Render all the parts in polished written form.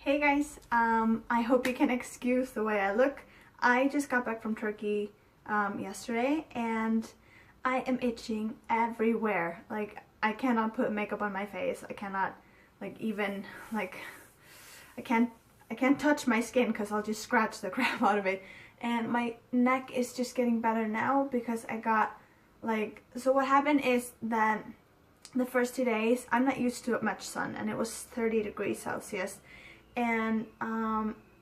Hey guys, I hope you can excuse the way I look. I just got back from Turkey yesterday and I am itching everywhere. Like, I cannot put makeup on my face. I cannot I can't touch my skin because I'll just scratch the crap out of it. And my neck is just getting better now because I got so what happened is that the first 2 days I'm not used to much sun and it was 30 degrees Celsius. And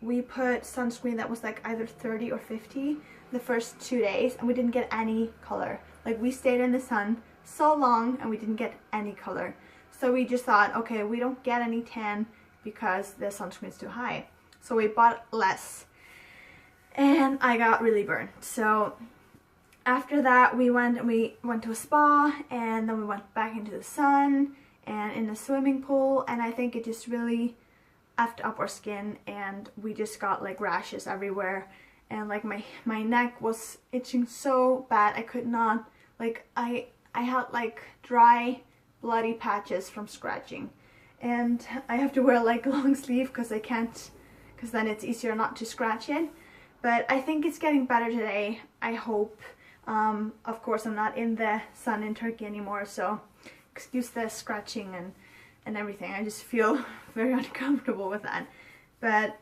we put sunscreen that was like either 30 or 50 the first 2 days and we didn't get any color. Like, we stayed in the sun so long and we didn't get any color. So we just thought, okay, we don't get any tan because the sunscreen's too high. So we bought less and I got really burned. So after that we went to a spa and then we went back into the sun and in the swimming pool, and I think it just really effed up our skin and we just got like rashes everywhere, and like my neck was itching so bad. I could not, I had like dry bloody patches from scratching, and I have to wear like long sleeve because I can't, because then it's easier not to scratch it. But I think it's getting better today, I hope. Of course I'm not in the sun in Turkey anymore, so excuse the scratching and everything. I just feel very uncomfortable with that. But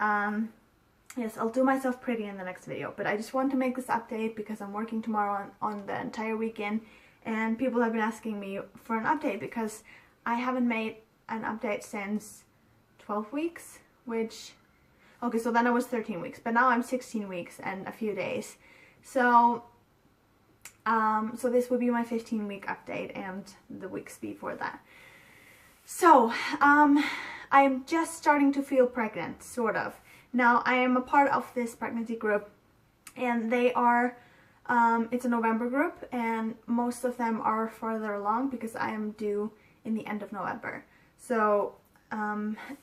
yes, I'll do myself pretty in the next video. But I just want to make this update because I'm working tomorrow on the entire weekend, and people have been asking me for an update because I haven't made an update since 12 weeks, which, okay, so then I was 13 weeks, but now I'm 16 weeks and a few days. So so this would be my 15-week update and the weeks before that. So, I'm just starting to feel pregnant, sort of. Now, I am a part of this pregnancy group, and they are, it's a November group, and most of them are further along because I am due in the end of November. So,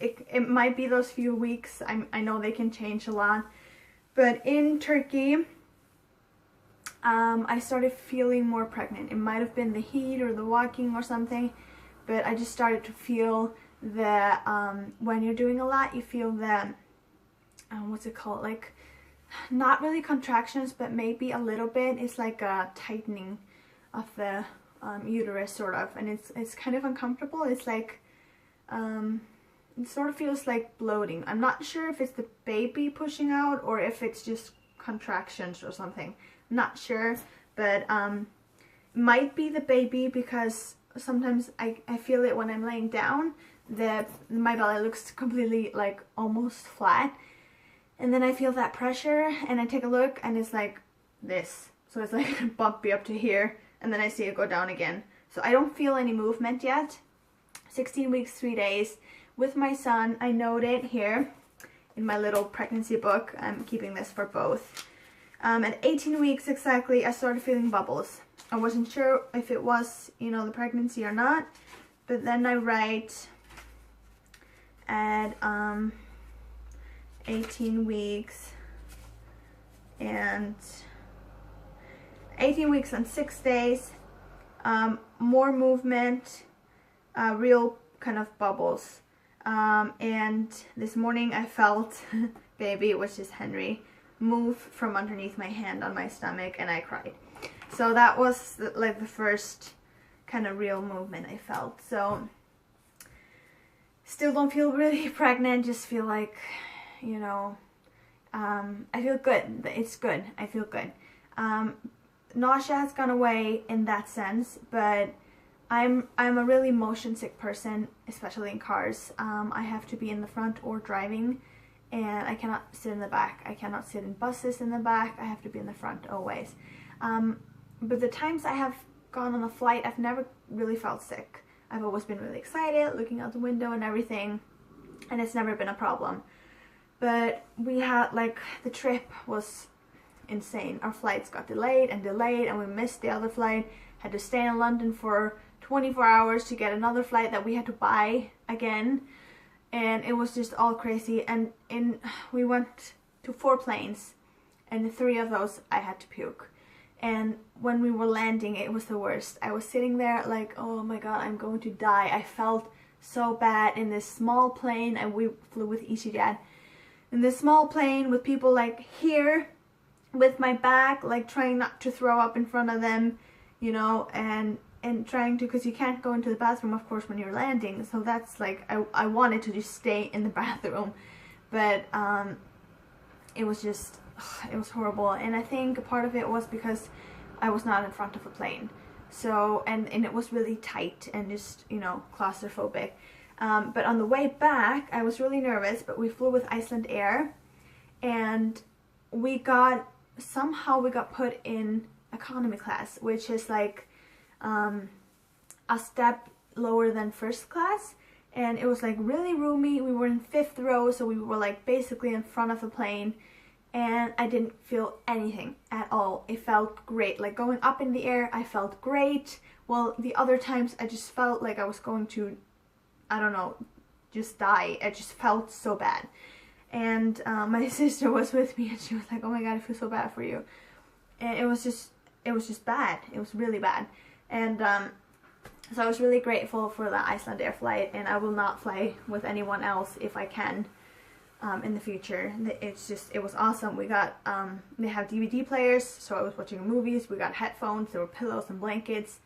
it might be those few weeks. I know they can change a lot. But in Turkey, I started feeling more pregnant. It might have been the heat or the walking or something. But I just started to feel the, when you're doing a lot, you feel the, what's it called? Like, not really contractions, but maybe a little bit. It's like a tightening of the uterus, sort of. And it's kind of uncomfortable. It's like, it sort of feels like bloating. I'm not sure if it's the baby pushing out or if it's just contractions or something. I'm not sure, but might be the baby because sometimes I feel it when I'm laying down. My belly looks completely like almost flat, and then I feel that pressure and I take a look and it's like this. So it's like bumpy up to here and then I see it go down again. So I don't feel any movement yet. 16 weeks, 3 days with my son. I noted here in my little pregnancy book. I'm keeping this for both. At 18 weeks exactly, I started feeling bubbles. I wasn't sure if it was, you know, the pregnancy or not, but then I write at 18 weeks and 6 days, more movement, real kind of bubbles. And this morning I felt baby, which is Henry, move from underneath my hand on my stomach, and I cried. So that was like the first kind of real movement I felt. So still don't feel really pregnant, just feel like, you know, I feel good. It's good. I feel good. Nausea has gone away in that sense, but I'm a really motion sick person, especially in cars. I have to be in the front or driving, and I cannot sit in the back. I cannot sit in buses in the back. I have to be in the front always. But the times I have gone on a flight, I've never really felt sick. I've always been really excited, looking out the window and everything, and it's never been a problem. But we had, like, the trip was insane. Our flights got delayed, and we missed the other flight. Had to stay in London for 24 hours to get another flight that we had to buy again. And it was just all crazy. And we went to 4 planes, and 3 of those I had to puke. And when we were landing, it was the worst. I was sitting there like, oh my god, I'm going to die. I felt so bad in this small plane, and we flew with EasyJet. In this small plane with people like here with my back, like trying not to throw up in front of them, you know, and trying to, because you can't go into the bathroom, of course, when you're landing. So that's like, I wanted to just stay in the bathroom, but it was just, it was horrible. And I think a part of it was because I was not in front of a plane. So, and it was really tight and just, you know, claustrophobic. But on the way back, I was really nervous, but we flew with Iceland Air, and somehow we got put in economy class, which is like a step lower than first class, and it was like really roomy. We were in 5th row, so we were like basically in front of the plane, and I didn't feel anything at all. It felt great. Like going up in the air, I felt great. Well, the other times I just felt like I was going to, I don't know, just die. I just felt so bad. And my sister was with me, and she was like, oh my god, I feel so bad for you. And it was just bad. It was really bad. And so I was really grateful for the Iceland Air flight, and I will not fly with anyone else if I can in the future. It was awesome. We got, they have DVD players, so I was watching movies. We got headphones, there were pillows and blankets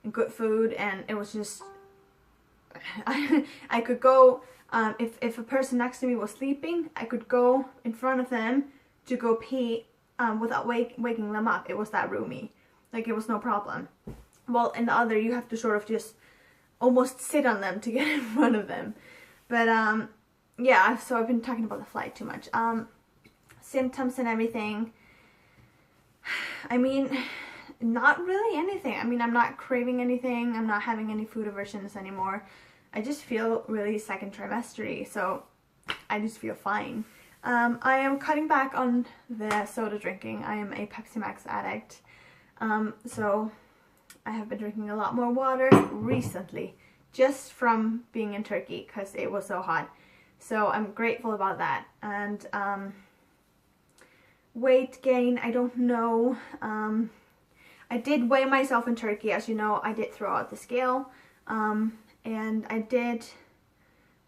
and good food, and it was just, I could go, if a person next to me was sleeping, I could go in front of them to go pee without waking them up. It was that roomy. Like, it was no problem. Well, in the other, you have to sort of just almost sit on them to get in front of them. But yeah, so I've been talking about the flight too much. Symptoms and everything, I mean, not really anything. I mean, I'm not craving anything. I'm not having any food aversions anymore. I just feel really second trimester-y, so I just feel fine. I am cutting back on the soda drinking. I am a Pepsi Max addict. So I have been drinking a lot more water recently, just from being in Turkey, because it was so hot. So I'm grateful about that. And weight gain, I don't know. I did weigh myself in Turkey. As you know, I did throw out the scale. And I did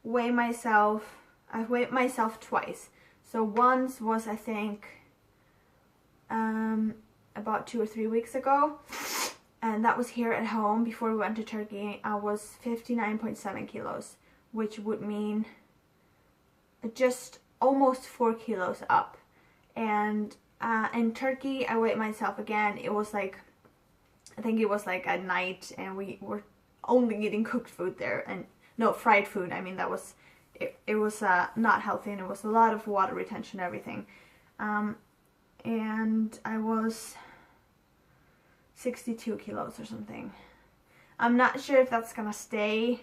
weigh myself. I weighed myself twice. So once was, I think, about 2 or 3 weeks ago, and that was here at home before we went to Turkey. I was 59.7 kilos, which would mean just almost 4 kilos up. And in Turkey, I weighed myself again. It was like, I think it was like at night, and we were only eating cooked food there, and no, fried food. I mean, that was, it was not healthy, and it was a lot of water retention and everything. And I was 62 kilos or something. I'm not sure if that's gonna stay.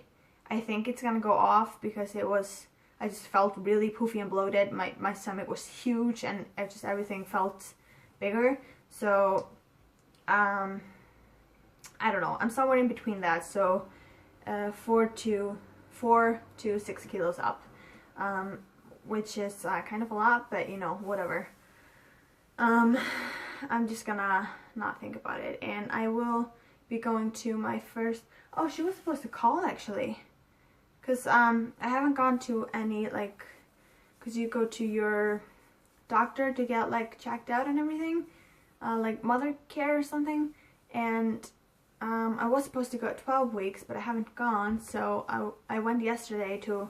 I think it's gonna go off, because it was, I just felt really poofy and bloated. My stomach was huge, and everything felt bigger. So I don't know, I'm somewhere in between that. So 4 to 6 kilos up, which is kind of a lot, but you know, whatever. I'm just gonna not think about it, and I will be going to my first, oh, she was supposed to call actually, because I haven't gone to any, like, because you go to your doctor to get like checked out and everything, like mother care or something, and I was supposed to go at 12 weeks, but I haven't gone, so I went yesterday to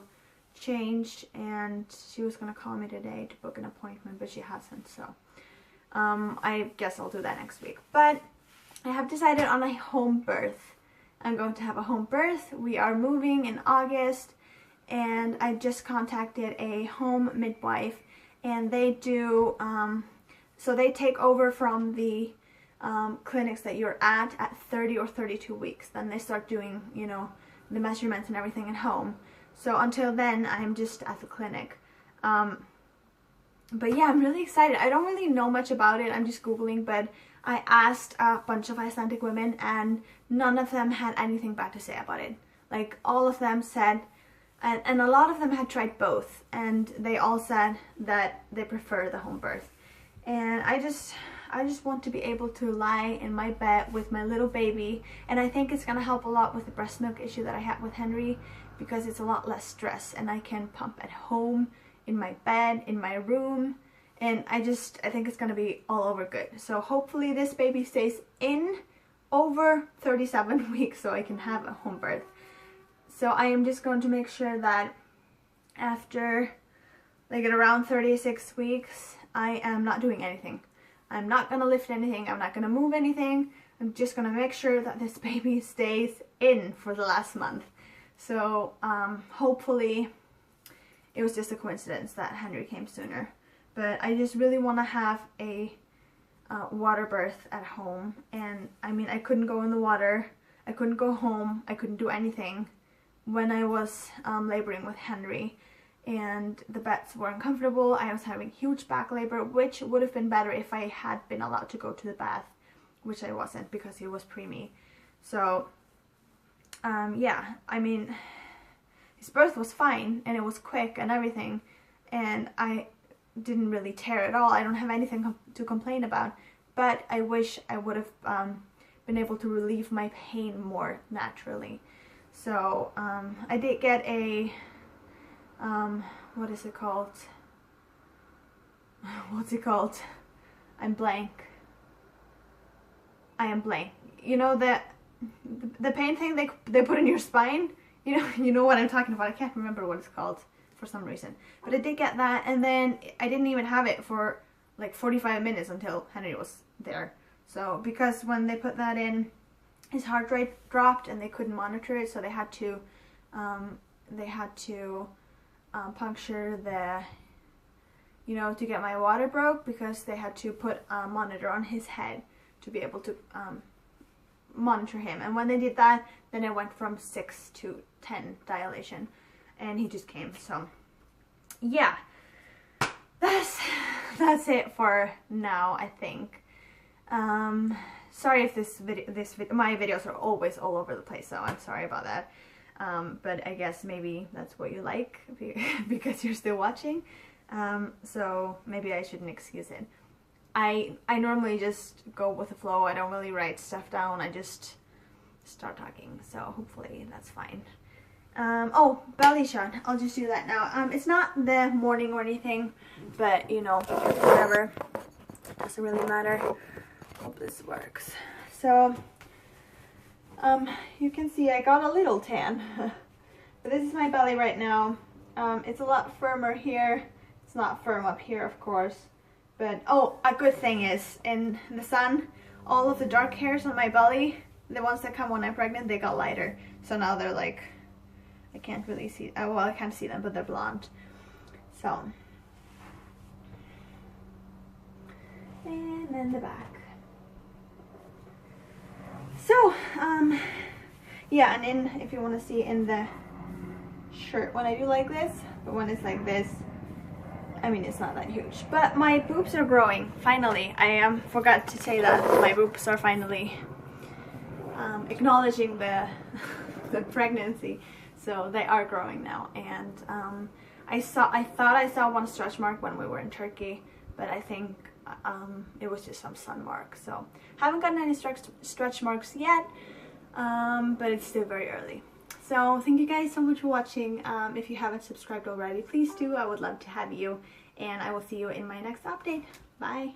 change, and she was gonna call me today to book an appointment, but she hasn't, so I guess I'll do that next week. But I have decided on a home birth. I'm going to have a home birth. We are moving in August, and I just contacted a home midwife, and they do, so they take over from the clinics that you're at 30 or 32 weeks. Then they start doing, you know, the measurements and everything at home. So until then, I'm just at the clinic. But yeah, I'm really excited. I don't really know much about it. I'm just Googling, but I asked a bunch of Icelandic women, and none of them had anything bad to say about it. Like, all of them said, and a lot of them had tried both, and they all said that they prefer the home birth. And I just want to be able to lie in my bed with my little baby, and I think it's gonna help a lot with the breast milk issue that I had with Henry, because it's a lot less stress, and I can pump at home, in my bed, in my room, and I think it's gonna be all over good. So hopefully this baby stays in over 37 weeks so I can have a home birth. So I am just going to make sure that after like at around 36 weeks I am not doing anything. I'm not gonna lift anything, I'm not gonna move anything. I'm just gonna make sure that this baby stays in for the last month. So hopefully it was just a coincidence that Henry came sooner. But I just really want to have a water birth at home. And I mean, I couldn't go in the water, I couldn't go home, I couldn't do anything when I was laboring with Henry. And the beds were uncomfortable. I was having huge back labor, which would have been better if I had been allowed to go to the bath, which I wasn't because he was preemie. So yeah, I mean, his birth was fine and it was quick and everything, and I didn't really tear at all. I don't have anything to complain about, but I wish I would have been able to relieve my pain more naturally. So I did get a what is it called? What's it called? I'm blank. I am blank. You know the pain thing they put in your spine? You know what I'm talking about. I can't remember what it's called for some reason. But I did get that, and then I didn't even have it for like 45 minutes until Henry was there. So because when they put that in, his heart rate dropped and they couldn't monitor it, so they had to puncture the, to get my water broke, because they had to put a monitor on his head to be able to monitor him. And when they did that, then it went from 6 to 10 dilation, and he just came. So yeah, that's it for now, I think. Sorry if my videos are always all over the place, so I'm sorry about that. But I guess maybe that's what you like because you're still watching. So maybe I shouldn't excuse it. I normally just go with the flow. I don't really write stuff down. I just start talking. So hopefully that's fine. Oh, belly shot. I'll just do that now. It's not the morning or anything, but whatever. Doesn't really matter. Hope this works. So you can see I got a little tan. But this is my belly right now. It's a lot firmer here. It's not firm up here, of course. But oh, a good thing is, in the sun, all of the dark hairs on my belly, the ones that come when I'm pregnant, they got lighter. So now they're like, I can't really see, well, I can't see them, but they're blonde. So, and then the back. So, yeah, and in, if you want to see in the shirt, when I do like this, but when it's like this, I mean, it's not that huge. But my boobs are growing, finally. I forgot to say that my boobs are finally acknowledging the pregnancy. So they are growing now. And I thought I saw one stretch mark when we were in Turkey, but I think it was just some sun mark. So haven't gotten any stretch marks yet, but it's still very early. So thank you guys so much for watching. If you haven't subscribed already, please do. I would love to have you, and I will see you in my next update. Bye.